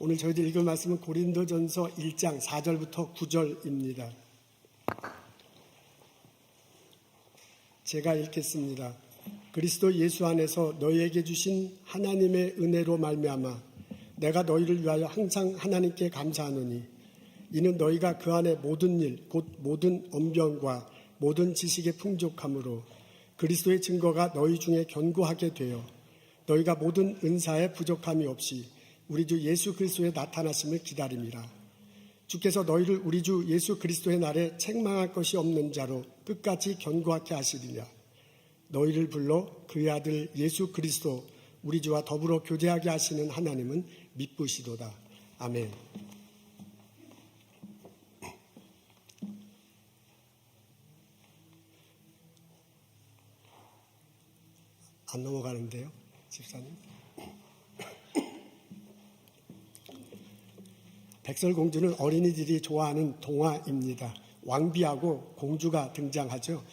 오늘 저희들 읽을 말씀은 고린도전서 1장 4절부터 9절입니다. 제가 읽겠습니다. 그리스도 예수 안에서 너희에게 주신 하나님의 은혜로 말미암아 내가 너희를 위하여 항상 하나님께 감사하노니 이는 너희가 그 안에 모든 일 곧 모든 언변과 모든 지식의 풍족함으로 그리스도의 증거가 너희 중에 견고하게 되어 너희가 모든 은사에 부족함이 없이 우리 주 예수 그리스도의 나타나심을 기다림이라. 주께서 너희를 우리 주 예수 그리스도의 날에 책망할 것이 없는 자로 끝까지 견고하게 하시리라. 너희를 불러 그의 아들 예수 그리스도 우리 주와 더불어 교제하게 하시는 하나님은 미쁘시도다. 아멘. 안 넘어가는데요, 집사님. 백설공주는 어린이들이 좋아하는 동화입니다. 왕비하고 공주가 등장하죠.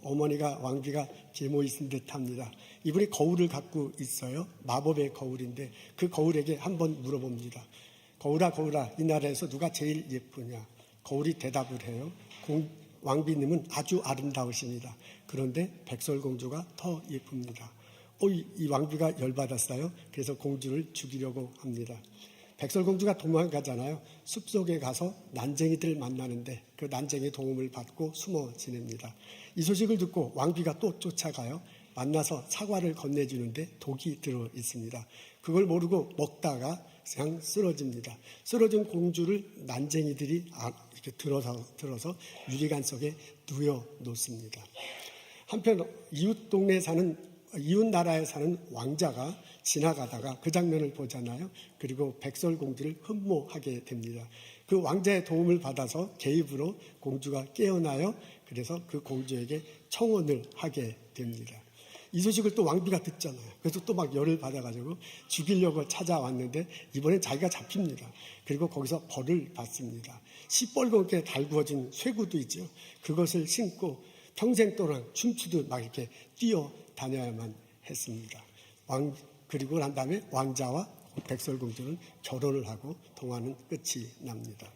어머니가 왕비가 계모이신 듯합니다. 이분이 거울을 갖고 있어요. 마법의 거울인데 그 거울에게 한번 물어봅니다. 거울아 거울아, 이 나라에서 누가 제일 예쁘냐? 거울이 대답을 해요. 왕비님은 아주 아름다우십니다. 그런데 백설공주가 더 예쁩니다. 이 왕비가 열받았어요. 그래서 공주를 죽이려고 합니다. 백설공주가 도망가잖아요. 숲속에 가서 난쟁이들 만나는데 그 난쟁이 도움을 받고 숨어 지냅니다. 이 소식을 듣고 왕비가 또 쫓아가요. 만나서 사과를 건네주는데 독이 들어 있습니다. 그걸 모르고 먹다가 그냥 쓰러집니다. 쓰러진 공주를 난쟁이들이 이렇게 들어서 유리관 속에 누워 놓습니다. 한편 이웃 나라에 사는 왕자가 지나가다가 그 장면을 보잖아요. 그리고 백설공주를 흠모하게 됩니다. 그 왕자의 도움을 받아서 개입으로 공주가 깨어나요. 그래서 그 공주에게 청혼을 하게 됩니다. 이 소식을 또 왕비가 듣잖아요. 그래서 또 막 열을 받아가지고 죽이려고 찾아왔는데 이번엔 자기가 잡힙니다. 그리고 거기서 벌을 받습니다. 시뻘겋게 달구어진 쇠구도 있죠. 그것을 신고 평생 동안 춤추듯 막 이렇게 뛰어다녀야만 했습니다. 그리고 난 다음에 왕자와 백설공주는 결혼을 하고 동화는 끝이 납니다.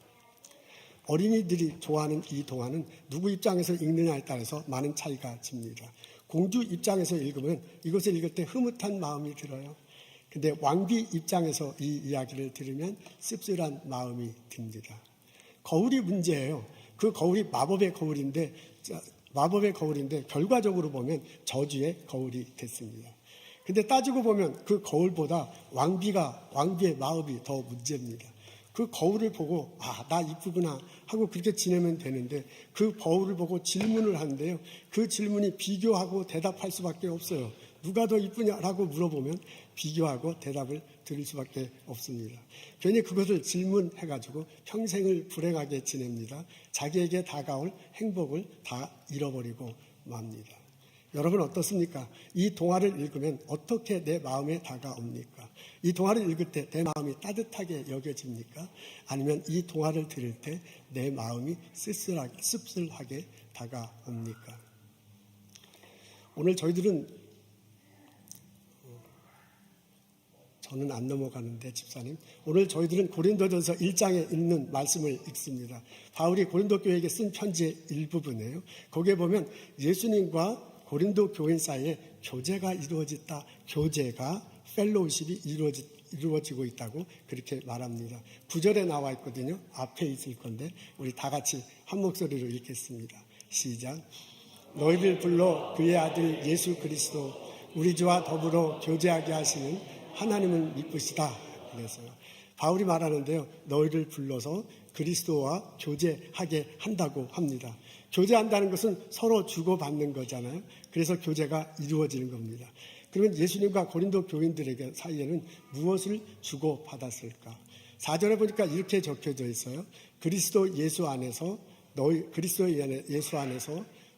어린이들이 좋아하는 이 동화는 누구 입장에서 읽느냐에 따라서 많은 차이가 집니다. 공주 입장에서 읽으면 이것을 읽을 때 흐뭇한 마음이 들어요. 근데 왕비 입장에서 이 이야기를 들으면 씁쓸한 마음이 듭니다. 거울이 문제예요. 그 거울이 마법의 거울인데 결과적으로 보면 저주의 거울이 됐습니다. 근데 따지고 보면 그 거울보다 왕비의 마음이 더 문제입니다. 그 거울을 보고 나 이쁘구나 하고 그렇게 지내면 되는데 그 거울을 보고 질문을 하는데요. 그 질문이 비교하고 대답할 수밖에 없어요. 누가 더 이쁘냐라고 물어보면 비교하고 대답을 들을 수밖에 없습니다. 괜히 그것을 질문해가지고 평생을 불행하게 지냅니다. 자기에게 다가올 행복을 다 잃어버리고 맙니다. 여러분 어떻습니까? 이 동화를 읽으면 어떻게 내 마음에 다가옵니까? 이 동화를 읽을 때 내 마음이 따뜻하게 여겨집니까? 아니면 이 동화를 들을 때 내 마음이 씁쓸하게 다가옵니까? 오늘 저희는 안 넘어가는데 집사님, 오늘 저희들은 고린도전서 1장에 있는 말씀을 읽습니다. 바울이 고린도 교회에게 쓴 편지의 일부분이에요. 거기에 보면 예수님과 고린도 교인 사이에 교제가 이루어졌다. 교제가 펠로우십이 이루어지고 있다고 그렇게 말합니다. 9절에 나와 있거든요. 앞에 있을 건데 우리 다 같이 한 목소리로 읽겠습니다. 시작. 너희를 불러 그의 아들 예수 그리스도 우리 주와 더불어 교제하게 하시는 하나님은 미쁘시다. 그래서요. 바울이 말하는데요. 너희를 불러서 그리스도와 교제하게 한다고 합니다. 교제한다는 것은 서로 주고받는 거잖아요. 그래서 교제가 이루어지는 겁니다. 그러면 예수님과 고린도 교인들에게 사이에는 무엇을 주고받았을까? 4절에 보니까 이렇게 적혀져 있어요. 그리스도 예수 안에서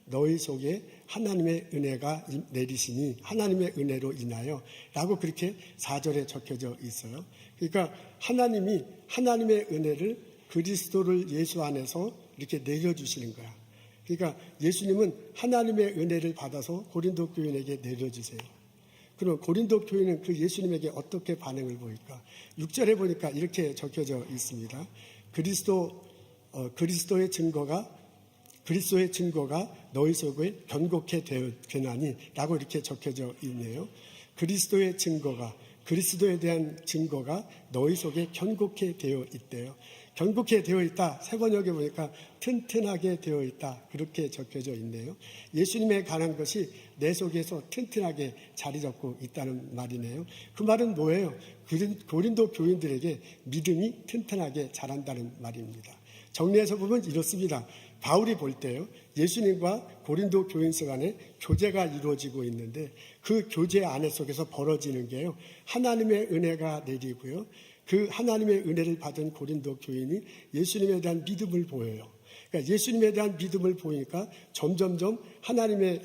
너희 속에 하나님의 은혜가 내리시니 하나님의 은혜로 인하여 라고 그렇게 4절에 적혀져 있어요. 그러니까 하나님의 은혜를 그리스도를 예수 안에서 이렇게 내려주시는 거야. 그러니까 예수님은 하나님의 은혜를 받아서 고린도 교인에게 내려주세요. 그럼 고린도 교회는 그 예수님에게 어떻게 반응을 보일까? 6절에 보니까 이렇게 적혀져 있습니다. 그리스도의 증거가 너희 속에 견고케 되나니 라고 이렇게 적혀져 있네요. 그리스도의 증거가, 그리스도에 대한 증거가 너희 속에 견고케 되어 있대요. 견고케 되어 있다. 새 번역에 보니까 튼튼하게 되어 있다. 그렇게 적혀져 있네요. 예수님에 관한 것이 내 속에서 튼튼하게 자리 잡고 있다는 말이네요. 그 말은 뭐예요? 고린도 교인들에게 믿음이 튼튼하게 자란다는 말입니다. 정리해서 보면 이렇습니다. 바울이 볼 때요, 예수님과 고린도 교인들 간에 교제가 이루어지고 있는데 그 교제 안에 속에서 벌어지는 게요, 하나님의 은혜가 내리고요, 그 하나님의 은혜를 받은 고린도 교인이 예수님에 대한 믿음을 보여요. 그러니까 예수님에 대한 믿음을 보이니까 점점점 하나님의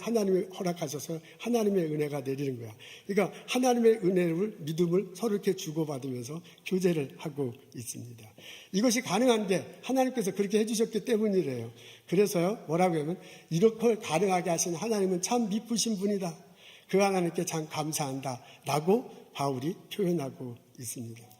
허락하셔서 하나님의 은혜가 내리는 거야. 그러니까 하나님의 은혜를, 믿음을 서로 이렇게 주고받으면서 교제를 하고 있습니다. 이것이 가능한 게 하나님께서 그렇게 해주셨기 때문이래요. 그래서요, 뭐라고 하면 이렇게 가능하게 하신 하나님은 참 미쁘신 분이다. 그 하나님께 참 감사한다. 라고 바울이 표현하고 있습니다.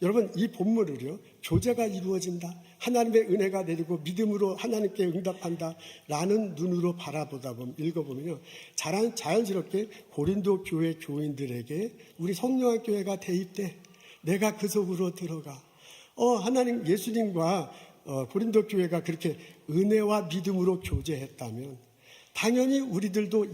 여러분, 이 본문을요, 교제가 이루어진다, 하나님의 은혜가 내리고 믿음으로 하나님께 응답한다 라는 눈으로 바라보다 보면, 읽어보면요, 자연스럽게 고린도 교회 교인들에게 우리 성령학 교회가 대입돼 내가 그 속으로 들어가, 하나님, 예수님과 고린도 교회가 그렇게 은혜와 믿음으로 교제했다면 당연히 우리들도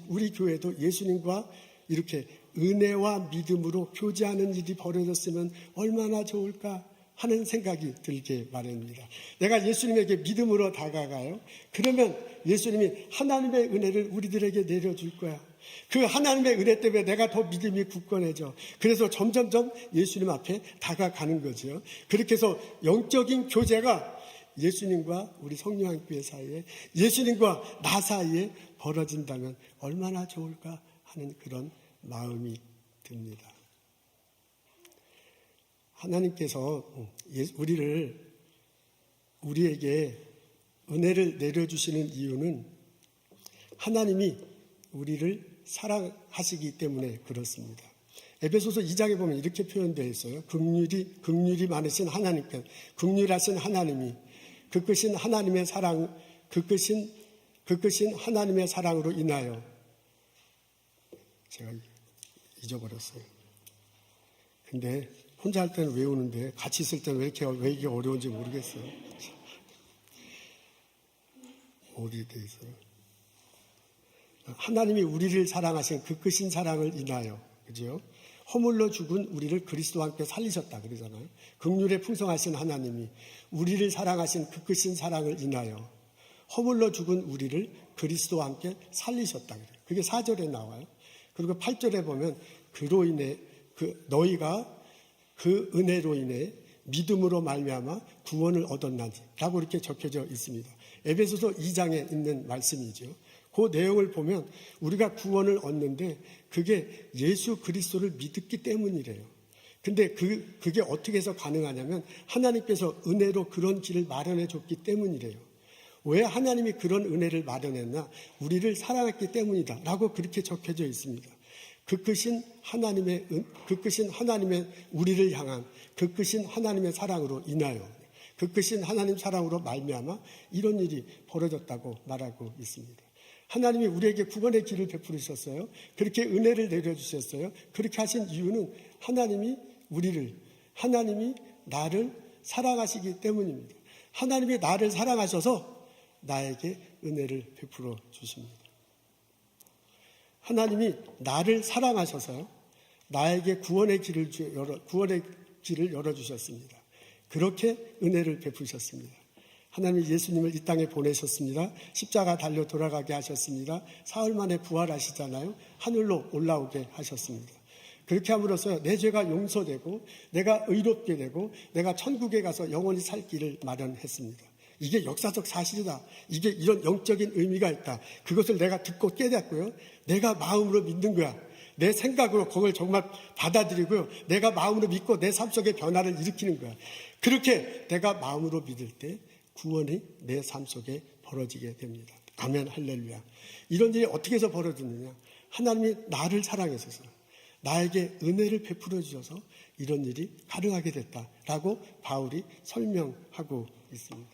우리 교회도 예수님과 이렇게 은혜와 믿음으로 교제하는 일이 벌어졌으면 얼마나 좋을까 하는 생각이 들게 마련입니다. 내가 예수님에게 믿음으로 다가가요. 그러면 예수님이 하나님의 은혜를 우리들에게 내려줄 거야. 그 하나님의 은혜 때문에 내가 더 믿음이 굳건해져. 그래서 점점점 예수님 앞에 다가가는 거죠. 그렇게 해서 영적인 교제가 예수님과 우리 성령학교회 사이에, 예수님과 나 사이에 벌어진다면 얼마나 좋을까 하는 그런 마음이 듭니다. 하나님께서 우리에게 은혜를 내려주시는 이유는 하나님이 우리를 사랑하시기 때문에 그렇습니다. 에베소서 2장에 보면 이렇게 표현되어 있어요. 긍휼이 많으신 하나님께, 긍휼하신 하나님이 그 크신 하나님의 사랑, 그 크신 하나님의 사랑으로 인하여, 제가 잊어버렸어요. 근데 혼자 할 때는 외우는데 같이 있을 때는 왜 이게 어려운지 모르겠어요. 어디에 돼 있어요? 하나님이 우리를 사랑하신 그 크신 사랑을 인하여, 그죠? 허물로 죽은 우리를 그리스도와 함께 살리셨다 그러잖아요. 긍휼에 풍성하신 하나님이 우리를 사랑하신 그 크신 사랑을 인하여 허물로 죽은 우리를 그리스도와 함께 살리셨다 그래요. 그게 4절에 나와요. 그리고 8절에 보면 그로 인해 너희가 그 은혜로 인해 믿음으로 말미암아 구원을 얻었나니라고 이렇게 적혀져 있습니다. 에베소서 2장에 있는 말씀이죠. 그 내용을 보면 우리가 구원을 얻는데 그게 예수 그리스도를 믿었기 때문이래요. 근데 그게 어떻게 해서 가능하냐면 하나님께서 은혜로 그런 길을 마련해 줬기 때문이래요. 왜 하나님이 그런 은혜를 마련했나? 우리를 사랑했기 때문이다 라고 그렇게 적혀져 있습니다. 그 크신 하나님의 우리를 향한 그 크신 하나님의 사랑으로 인하여, 그 크신 하나님 사랑으로 말미암아 이런 일이 벌어졌다고 말하고 있습니다. 하나님이 우리에게 구원의 길을 베푸셨어요. 그렇게 은혜를 내려주셨어요. 그렇게 하신 이유는 하나님이 나를 사랑하시기 때문입니다. 하나님이 나를 사랑하셔서 나에게 은혜를 베풀어 주십니다. 하나님이 나를 사랑하셔서 나에게 구원의 길을 열어주셨습니다. 그렇게 은혜를 베푸셨습니다. 하나님이 예수님을 이 땅에 보내셨습니다. 십자가 달려 돌아가게 하셨습니다. 사흘 만에 부활하시잖아요. 하늘로 올라오게 하셨습니다. 그렇게 함으로써 내 죄가 용서되고 내가 의롭게 되고 내가 천국에 가서 영원히 살 길을 마련했습니다. 이게 역사적 사실이다. 이게 이런 영적인 의미가 있다. 그것을 내가 듣고 깨닫고요. 내가 마음으로 믿는 거야. 내 생각으로 그걸 정말 받아들이고요. 내가 마음으로 믿고 내 삶 속에 변화를 일으키는 거야. 그렇게 내가 마음으로 믿을 때 구원이 내 삶 속에 벌어지게 됩니다. 아멘, 할렐루야. 이런 일이 어떻게 해서 벌어지느냐? 하나님이 나를 사랑하셔서, 나에게 은혜를 베풀어 주셔서 이런 일이 가능하게 됐다라고 바울이 설명하고 있습니다.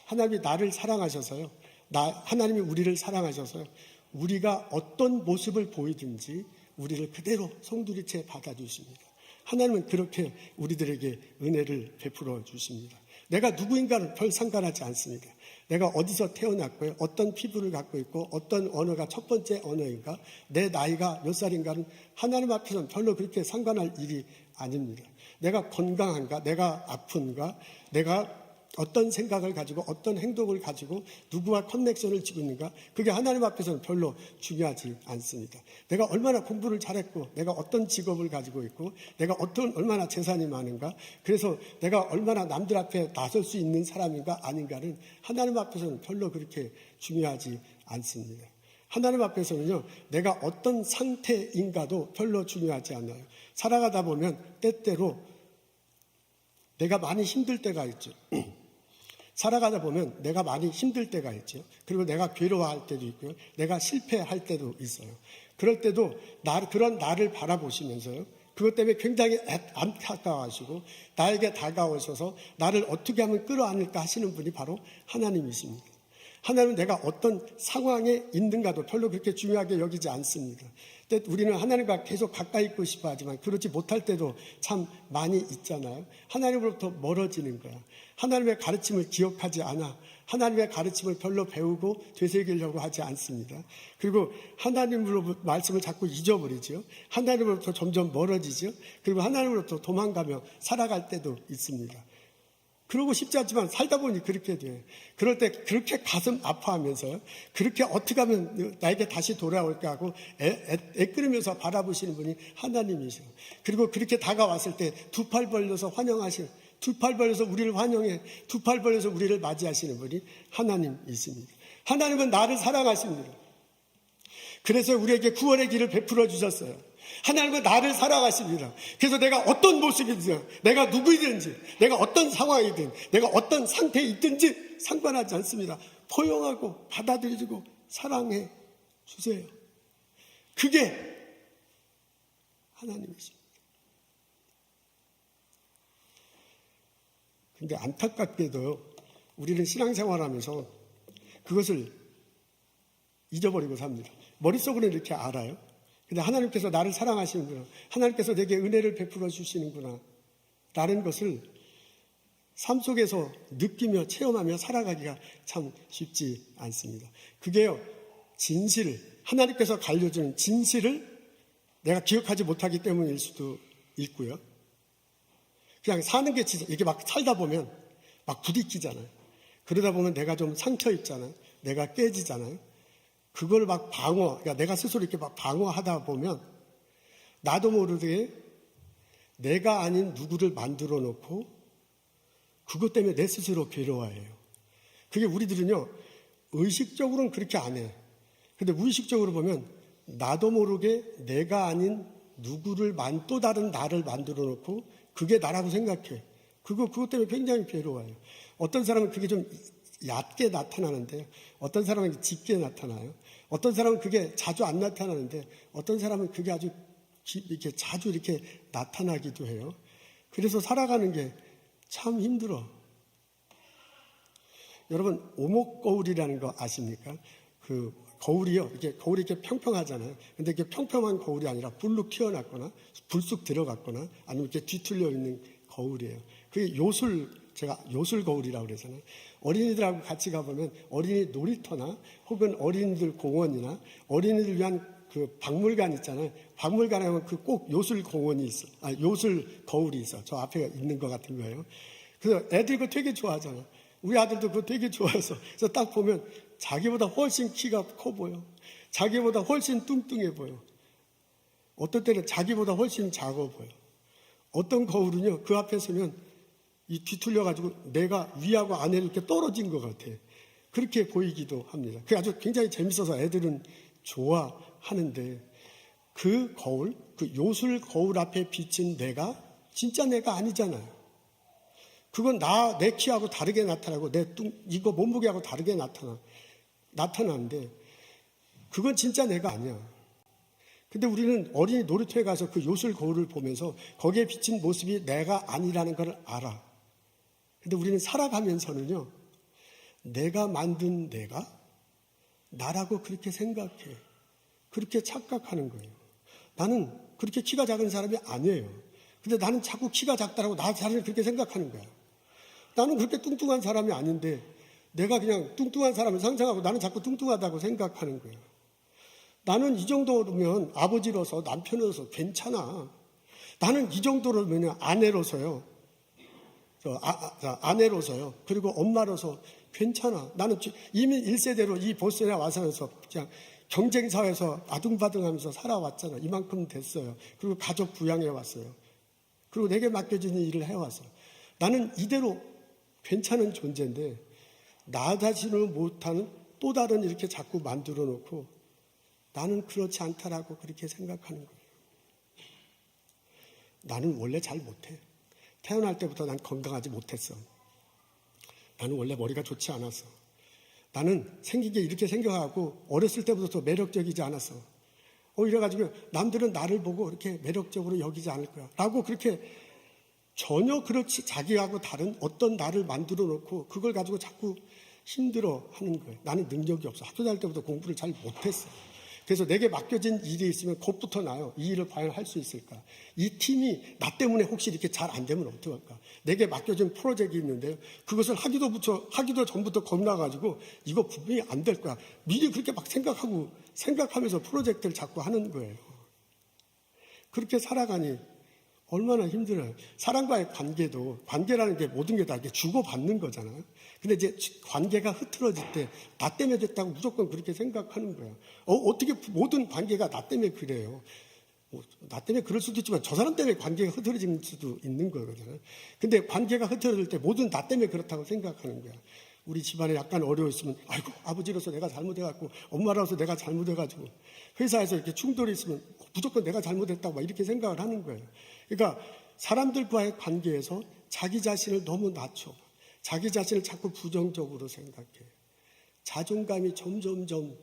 하나님이 나를 사랑하셔서요. 하나님이 우리를 사랑하셔서요. 우리가 어떤 모습을 보이든지 우리를 그대로 송두리째 받아주십니다. 하나님은 그렇게 우리들에게 은혜를 베풀어 주십니다. 내가 누구인가는 별 상관하지 않습니다. 내가 어디서 태어났고요, 어떤 피부를 갖고 있고 어떤 언어가 첫 번째 언어인가, 내 나이가 몇 살인가는 하나님 앞에서는 별로 그렇게 상관할 일이 아닙니다. 내가 건강한가, 내가 아픈가, 내가 어떤 생각을 가지고 어떤 행동을 가지고 누구와 커넥션을 지고 있는가, 그게 하나님 앞에서는 별로 중요하지 않습니다. 내가 얼마나 공부를 잘했고, 내가 어떤 직업을 가지고 있고, 내가 얼마나 재산이 많은가, 그래서 내가 얼마나 남들 앞에 나설 수 있는 사람인가 아닌가는 하나님 앞에서는 별로 그렇게 중요하지 않습니다. 하나님 앞에서는요, 내가 어떤 상태인가도 별로 중요하지 않아요. 살아가다 보면 때때로 내가 많이 힘들 때가 있죠. 살아가다 보면 내가 많이 힘들 때가 있죠. 그리고 내가 괴로워할 때도 있고요. 내가 실패할 때도 있어요. 그럴 때도 그런 나를 바라보시면서요. 그것 때문에 굉장히 안타까워하시고 나에게 다가오셔서 나를 어떻게 하면 끌어안을까 하시는 분이 바로 하나님이십니다. 하나님은 내가 어떤 상황에 있는가도 별로 그렇게 중요하게 여기지 않습니다. 우리는 하나님과 계속 가까이 있고 싶어 하지만 그렇지 못할 때도 참 많이 있잖아요. 하나님으로부터 멀어지는 거야. 하나님의 가르침을 기억하지 않아. 하나님의 가르침을 별로 배우고 되새기려고 하지 않습니다. 그리고 하나님으로부터 말씀을 자꾸 잊어버리죠. 하나님으로부터 점점 멀어지죠. 그리고 하나님으로부터 도망가며 살아갈 때도 있습니다. 그러고 싶지 않지만 살다 보니 그렇게 돼요. 그럴 때 그렇게 가슴 아파하면서요. 그렇게 어떻게 하면 나에게 다시 돌아올까 하고 애끓이면서 바라보시는 분이 하나님이세요. 그리고 그렇게 다가왔을 때 두 팔 벌려서 환영하시는, 두 팔 벌려서 우리를 환영해, 두 팔 벌려서 우리를 맞이하시는 분이 하나님이십니다. 하나님은 나를 사랑하십니다. 그래서 우리에게 구원의 길을 베풀어 주셨어요. 하나님은 나를 사랑하십니다. 그래서 내가 어떤 모습이든, 내가 누구이든지, 내가 어떤 상황이든, 내가 어떤 상태에 있든지 상관하지 않습니다. 포용하고 받아들이고 사랑해 주세요. 그게 하나님이십니다. 근데 안타깝게도 우리는 신앙생활하면서 그것을 잊어버리고 삽니다. 머릿속으로는 이렇게 알아요. 근데 하나님께서 나를 사랑하시는구나, 하나님께서 내게 은혜를 베풀어 주시는구나 라는 것을 삶 속에서 느끼며 체험하며 살아가기가 참 쉽지 않습니다. 그게요, 진실을, 하나님께서 알려주는 진실을 내가 기억하지 못하기 때문일 수도 있고요. 그냥 사는 게 진짜 이게 막 살다 보면 막 부딪히잖아요. 그러다 보면 내가 좀 상처 입잖아요. 내가 깨지잖아요. 그걸 막 그러니까 내가 스스로 이렇게 막 방어하다 보면 나도 모르게 내가 아닌 누구를 만들어 놓고 그것 때문에 내 스스로 괴로워해요. 그게 우리들은요, 의식적으로는 그렇게 안 해. 근데 무의식적으로 보면 나도 모르게 내가 아닌 누구를 또 다른 나를 만들어 놓고 그게 나라고 생각해. 그것 때문에 굉장히 괴로워요. 어떤 사람은 그게 좀 얕게 나타나는데 어떤 사람은 짙게 나타나요. 어떤 사람은 그게 자주 안 나타나는데 어떤 사람은 그게 아주 이렇게 자주 이렇게 나타나기도 해요. 그래서 살아가는 게 참 힘들어. 여러분, 오목거울이라는 거 아십니까? 그 거울이요, 거울이 이렇게 평평하잖아요. 근데 이게 평평한 거울이 아니라 불룩 튀어났거나 불쑥 들어갔거나 아니면 이렇게 뒤틀려 있는 거울이에요. 그게 제가 요술 거울이라고 그러잖아요. 어린이들하고 같이 가보면 어린이 놀이터나 혹은 어린이들 공원이나 어린이들 위한 그 박물관 있잖아요. 박물관에 가면 그 꼭 요술 공원이 있어. 요술 거울이 있어. 저 앞에 있는 것 같은 거예요. 그래서 애들 그거 되게 좋아하잖아요. 우리 아들도 그거 되게 좋아해서. 그래서 딱 보면 자기보다 훨씬 키가 커 보여. 자기보다 훨씬 뚱뚱해 보여. 어떨 때는 자기보다 훨씬 작아 보여. 어떤 거울은요, 그 앞에 서면 이 뒤틀려가지고 내가 위하고 아래로 이렇게 떨어진 것 같아. 그렇게 보이기도 합니다. 그게 아주 굉장히 재밌어서 애들은 좋아하는데 그 거울, 그 요술 거울 앞에 비친 내가 진짜 내가 아니잖아요. 그건 내 키하고 다르게 나타나고 이거 몸무게하고 다르게 나타나는데 그건 진짜 내가 아니야. 근데 우리는 어린이 놀이터에 가서 그 요술 거울을 보면서 거기에 비친 모습이 내가 아니라는 걸 알아. 근데 우리는 살아가면서는요, 내가 만든 내가 나라고 그렇게 생각해. 그렇게 착각하는 거예요. 나는 그렇게 키가 작은 사람이 아니에요. 근데 나는 자꾸 키가 작다라고 나 자신을 그렇게 생각하는 거야. 나는 그렇게 뚱뚱한 사람이 아닌데 내가 그냥 뚱뚱한 사람을 상상하고 나는 자꾸 뚱뚱하다고 생각하는 거예요. 나는 이 정도면 아버지로서 남편으로서 괜찮아. 나는 이 정도면 아내로서요. 아내로서요. 그리고 엄마로서 괜찮아. 나는 이미 1세대로 이 보스에 와서서 그냥 경쟁사회에서 아둥바둥하면서 살아왔잖아. 이만큼 됐어요. 그리고 가족 부양해 왔어요. 그리고 내게 맡겨진 일을 해왔어요. 나는 이대로 괜찮은 존재인데 나 자신을 못하는 또 다른 이렇게 자꾸 만들어 놓고 나는 그렇지 않다라고 그렇게 생각하는 거예요. 나는 원래 잘 못해. 태어날 때부터 난 건강하지 못했어. 나는 원래 머리가 좋지 않았어. 나는 생긴 게 이렇게 생겨가고 어렸을 때부터 매력적이지 않았어. 이래가지고 남들은 나를 보고 이렇게 매력적으로 여기지 않을 거야. 라고 그렇게 전혀 그렇지 자기하고 다른 어떤 나를 만들어 놓고 그걸 가지고 자꾸 힘들어 하는 거예요. 나는 능력이 없어. 학교 다닐 때부터 공부를 잘 못했어. 그래서 내게 맡겨진 일이 있으면 겁부터 나요. 이 일을 과연 할 수 있을까? 이 팀이 나 때문에 혹시 이렇게 잘 안 되면 어떡할까? 내게 맡겨진 프로젝트가 있는데요. 그것을 하기도 전부터 겁나가지고 이거 분명히 안 될 거야. 미리 그렇게 막 생각하면서 프로젝트를 자꾸 하는 거예요. 그렇게 살아가니 얼마나 힘들어요. 사람과의 관계라는 게 모든 게 다 이렇게 주고받는 거잖아요. 근데 이제 관계가 흐트러질 때 나 때문에 됐다고 무조건 그렇게 생각하는 거예요. 어떻게 모든 관계가 나 때문에 그래요. 나 때문에 그럴 수도 있지만 저 사람 때문에 관계가 흐트러질 수도 있는 거거든요. 근데 관계가 흐트러질 때 모든 나 때문에 그렇다고 생각하는 거야. 우리 집안에 약간 어려웠으면 아이고 아버지로서 내가 잘못해갖고 엄마로서 내가 잘못해가지고 회사에서 이렇게 충돌이 있으면 무조건 내가 잘못했다고 막 이렇게 생각을 하는 거예요. 그러니까 사람들과의 관계에서 자기 자신을 너무 낮춰. 자기 자신을 자꾸 부정적으로 생각해. 자존감이 점점점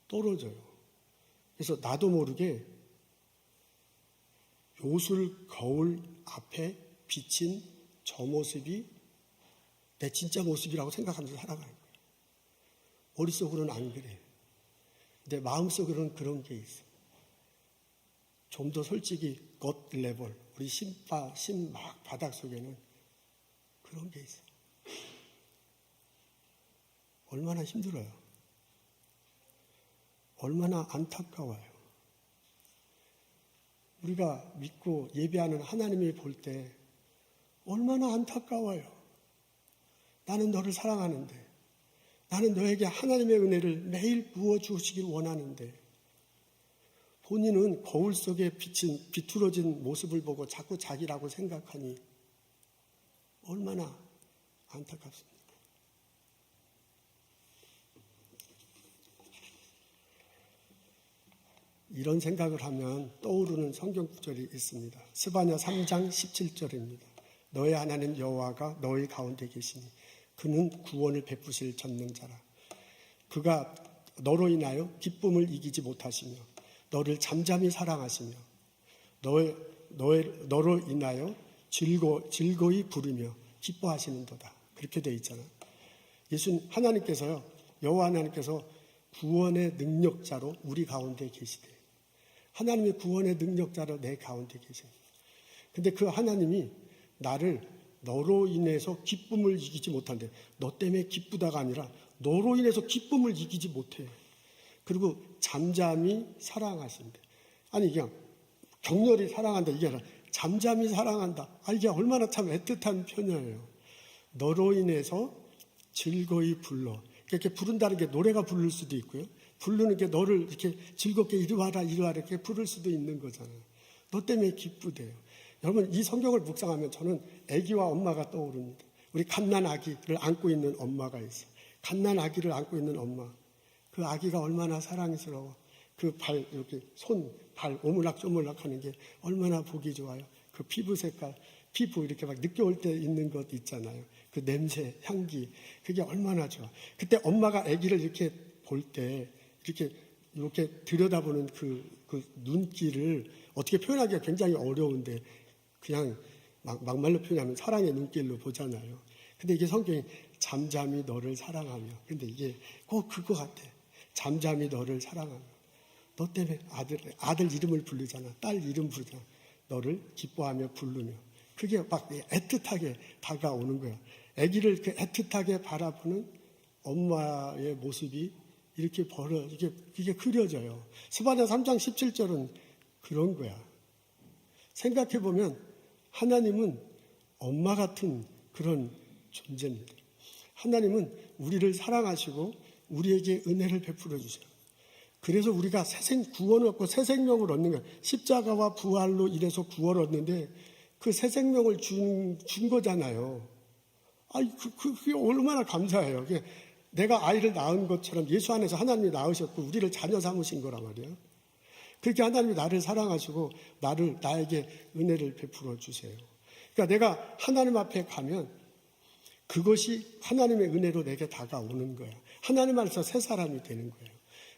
떨어져요. 그래서 나도 모르게 요술 거울 앞에 비친 저 모습이 내 진짜 모습이라고 생각하면서 살아가는 거예요. 머릿속으로는 안 그래. 내 마음속으로는 그런 게 있어. 좀 더 솔직히 것 레벨, 우리 심막 바닥 속에는 그런 게 있어. 얼마나 힘들어요. 얼마나 안타까워요. 우리가 믿고 예배하는 하나님이 볼 때 얼마나 안타까워요. 나는 너를 사랑하는데, 나는 너에게 하나님의 은혜를 매일 부어주시길 원하는데, 본인은 거울 속에 비친 비뚤어진 모습을 보고 자꾸 자기라고 생각하니 얼마나 안타깝습니까? 이런 생각을 하면 떠오르는 성경 구절이 있습니다. 스바냐 3장 17절입니다. 너의 하나님 여호와가 너희 가운데 계시니 그는 구원을 베푸실 전능자라. 그가 너로 인하여 기쁨을 이기지 못하시며 너를 잠잠히 사랑하시며 너로 인하여 즐거이 부르며 기뻐하시는도다. 그렇게 되어 있잖아요. 하나님께서요, 여호와 하나님께서 구원의 능력자로 우리 가운데 계시대. 하나님이 구원의 능력자로 내 가운데 계십니다. 근데 그 하나님이 나를 너로 인해서 기쁨을 이기지 못한대. 너 때문에 기쁘다가 아니라 너로 인해서 기쁨을 이기지 못해. 그리고 잠잠히 사랑하신대. 아니 그냥 격렬히 사랑한다 이게 아니라 잠잠히 사랑한다. 이게 얼마나 참 애틋한 표현이에요. 너로 인해서 즐거이 불러. 이렇게 부른다는 게 노래가 부를 수도 있고요. 부르는 게 너를 이렇게 즐겁게 이리 와라 이렇게 부를 수도 있는 거잖아요. 너 때문에 기쁘대요. 여러분 이 성경을 묵상하면 저는 아기와 엄마가 떠오릅니다. 우리 갓난 아기를 안고 있는 엄마가 있어요. 갓난 아기를 안고 있는 엄마. 그 아기가 얼마나 사랑스러워. 그 발 이렇게 발 오물락조물락 하는 게 얼마나 보기 좋아요. 그 피부 색깔, 피부 이렇게 막 느껴올 때 있는 것 있잖아요. 그 냄새, 향기, 그게 얼마나 좋아. 그때 엄마가 아기를 이렇게 볼 때 이렇게 이렇게 들여다보는 그 눈길을 어떻게 표현하기가 굉장히 어려운데 그냥 막말로 표현하면 사랑의 눈길로 보잖아요. 근데 이게 성경이 잠잠히 너를 사랑하며, 근데 이게 꼭 그거 같아. 잠잠히 너를 사랑하며, 너 때문에 아들 이름을 부르잖아. 딸 이름 부르잖아. 너를 기뻐하며 부르며. 그게 막 애틋하게 다가오는 거야. 아기를 그 애틋하게 바라보는 엄마의 모습이 이렇게 이게 그려져요. 스바냐 3장 17절은 그런 거야. 생각해보면 하나님은 엄마 같은 그런 존재입니다. 하나님은 우리를 사랑하시고 우리에게 은혜를 베풀어 주셔요. 그래서 우리가 구원을 얻고 새 생명을 얻는 거예요. 십자가와 부활로 인해서 구원을 얻는데 그 새 생명을 준 거잖아요. 그게 얼마나 감사해요. 내가 아이를 낳은 것처럼 예수 안에서 하나님이 낳으셨고 우리를 자녀 삼으신 거란 말이에요. 그렇게 하나님이 나를 사랑하시고 나에게 은혜를 베풀어 주세요. 그러니까 내가 하나님 앞에 가면 그것이 하나님의 은혜로 내게 다가오는 거야. 하나님 안에서 새 사람이 되는 거예요.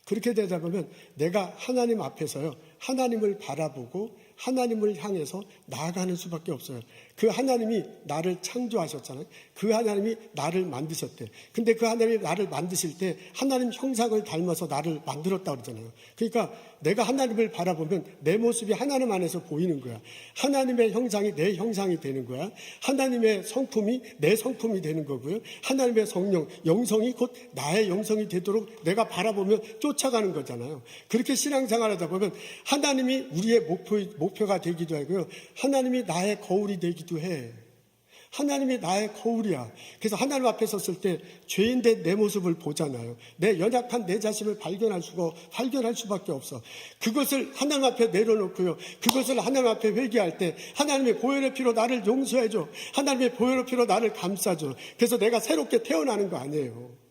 그렇게 되다 보면 내가 하나님 앞에서요, 하나님을 바라보고 하나님을 향해서 나아가는 수밖에 없어요. 그 하나님이 나를 창조하셨잖아요. 그 하나님이 나를 만드셨대. 근데 그 하나님이 나를 만드실 때 하나님 형상을 닮아서 나를 만들었다고 그러잖아요. 그러니까 내가 하나님을 바라보면 내 모습이 하나님 안에서 보이는 거야. 하나님의 형상이 내 형상이 되는 거야. 하나님의 성품이 내 성품이 되는 거고요. 하나님의 성령, 영성이 곧 나의 영성이 되도록 내가 바라보며 쫓아가는 거잖아요. 그렇게 신앙생활하다 보면 하나님이 우리의 목표가 되기도 하고요. 하나님이 나의 거울이 되기도 해. 하나님이 나의 거울이야. 그래서 하나님 앞에 섰을 때 죄인된 내 모습을 보잖아요. 내 연약한 내 자신을 발견할 수밖에 없어. 그것을 하나님 앞에 내려놓고요. 그것을 하나님 앞에 회개할 때 하나님의 보혈의 피로 나를 용서해줘. 하나님의 보혈의 피로 나를 감싸줘. 그래서 내가 새롭게 태어나는 거 아니에요.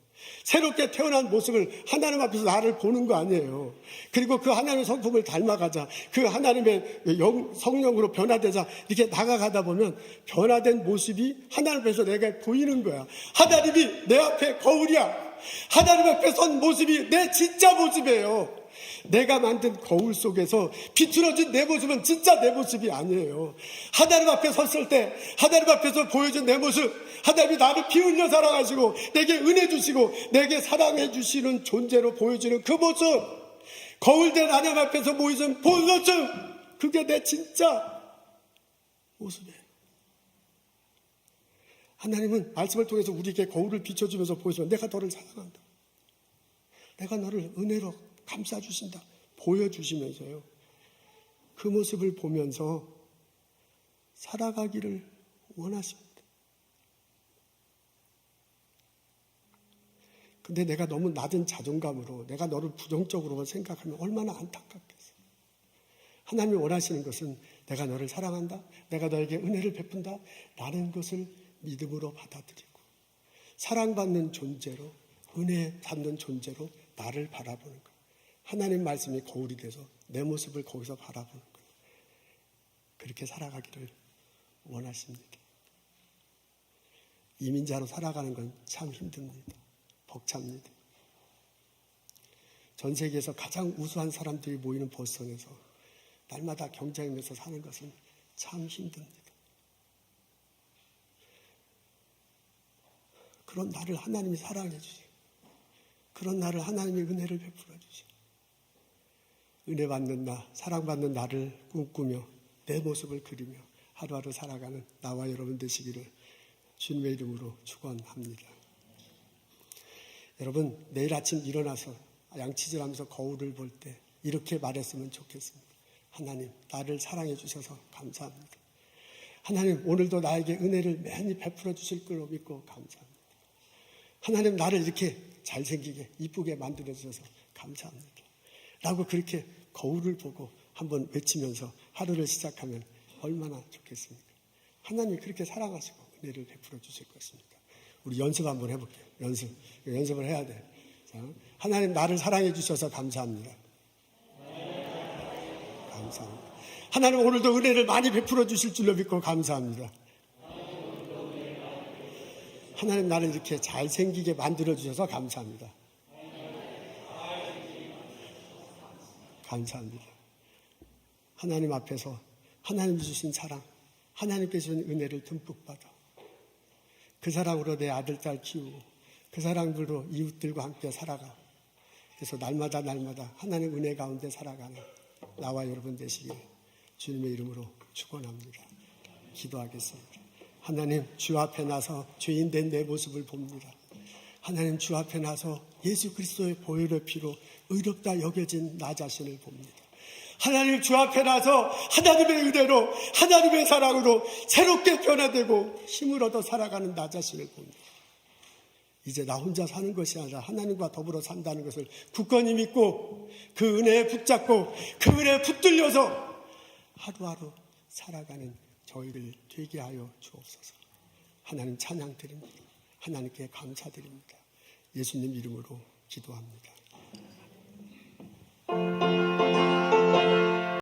새롭게 태어난 모습을 하나님 앞에서 나를 보는 거 아니에요. 그리고 그 하나님의 성품을 닮아가자. 그 하나님의 성령으로 변화되자. 이렇게 나가가다 보면 변화된 모습이 하나님 앞에서 내가 보이는 거야. 하나님이 내 앞에 거울이야. 하나님 앞에 선 모습이 내 진짜 모습이에요. 내가 만든 거울 속에서 비틀어진 내 모습은 진짜 내 모습이 아니에요. 하나님 앞에 섰을 때 하나님 앞에서 보여준 내 모습, 하나님이 나를 피 흘려 사랑하시고 내게 은혜 주시고 내게 사랑해 주시는 존재로 보여지는 그 모습, 거울된 하나님 앞에서 보여준 본 모습, 그게 내 진짜 모습이에요. 하나님은 말씀을 통해서 우리에게 거울을 비춰주면서 보여주면 내가 너를 사랑한다. 내가 너를 은혜로 감싸주신다. 보여주시면서요. 그 모습을 보면서 살아가기를 원하십니다. 근데 내가 너무 낮은 자존감으로 내가 너를 부정적으로만 생각하면 얼마나 안타깝겠어. 하나님이 원하시는 것은 내가 너를 사랑한다. 내가 너에게 은혜를 베푼다. 라는 것을 믿음으로 받아들이고 사랑받는 존재로, 은혜 받는 존재로 나를 바라보는 거예요. 하나님 말씀이 거울이 돼서 내 모습을 거기서 바라보는 거예요. 그렇게 살아가기를 원하십니다. 이민자로 살아가는 건 참 힘듭니다. 벅찹니다. 전 세계에서 가장 우수한 사람들이 모이는 보스턴에서 날마다 경쟁하면서 사는 것은 참 힘듭니다. 그런 나를 하나님이 사랑해 주세요. 그런 나를 하나님이 은혜를 베풀어 주세요. 은혜 받는 나, 사랑받는 나를 꿈꾸며 내 모습을 그리며 하루하루 살아가는 나와 여러분 되시기를 주님의 이름으로 축원합니다. 여러분, 내일 아침 일어나서 양치질하면서 거울을 볼 때 이렇게 말했으면 좋겠습니다. 하나님, 나를 사랑해 주셔서 감사합니다. 하나님, 오늘도 나에게 은혜를 많이 베풀어 주실 걸로 믿고 감사합니다. 하나님, 나를 이렇게 잘생기게 이쁘게 만들어 주셔서 감사합니다. 라고 그렇게 거울을 보고 한번 외치면서 하루를 시작하면 얼마나 좋겠습니까? 하나님이 그렇게 사랑하시고 은혜를 베풀어 주실 것입니다. 우리 연습 한번 해볼게요. 연습을 해야 돼. 자, 하나님, 나를 사랑해 주셔서 감사합니다. 감사합니다. 하나님, 오늘도 은혜를 많이 베풀어 주실 줄로 믿고 감사합니다. 하나님, 나를 이렇게 잘생기게 만들어 주셔서 감사합니다. 감사합니다. 하나님 앞에서 하나님이 주신 사랑, 하나님께 주신 은혜를 듬뿍 받아 그 사랑으로 내 아들, 딸 키우고 그 사랑들로 이웃들과 함께 살아가. 그래서 날마다 하나님 은혜 가운데 살아가는 나와 여러분 되시길 주님의 이름으로 축원합니다. 기도하겠습니다. 하나님, 주 앞에 나서 죄인 된 내 모습을 봅니다. 하나님, 주 앞에 나서 예수 그리스도의 보혈의 피로 의롭다 여겨진 나 자신을 봅니다. 하나님, 주 앞에 나서 하나님의 은혜로, 하나님의 사랑으로 새롭게 변화되고 힘을 얻어 살아가는 나 자신을 봅니다. 이제 나 혼자 사는 것이 아니라 하나님과 더불어 산다는 것을 굳건히 믿고 그 은혜에 붙잡고 그 은혜에 붙들려서 하루하루 살아가는 저희를 되게 하여 주옵소서. 하나님 찬양 드립니다. 하나님께 감사드립니다. 예수님 이름으로 기도합니다.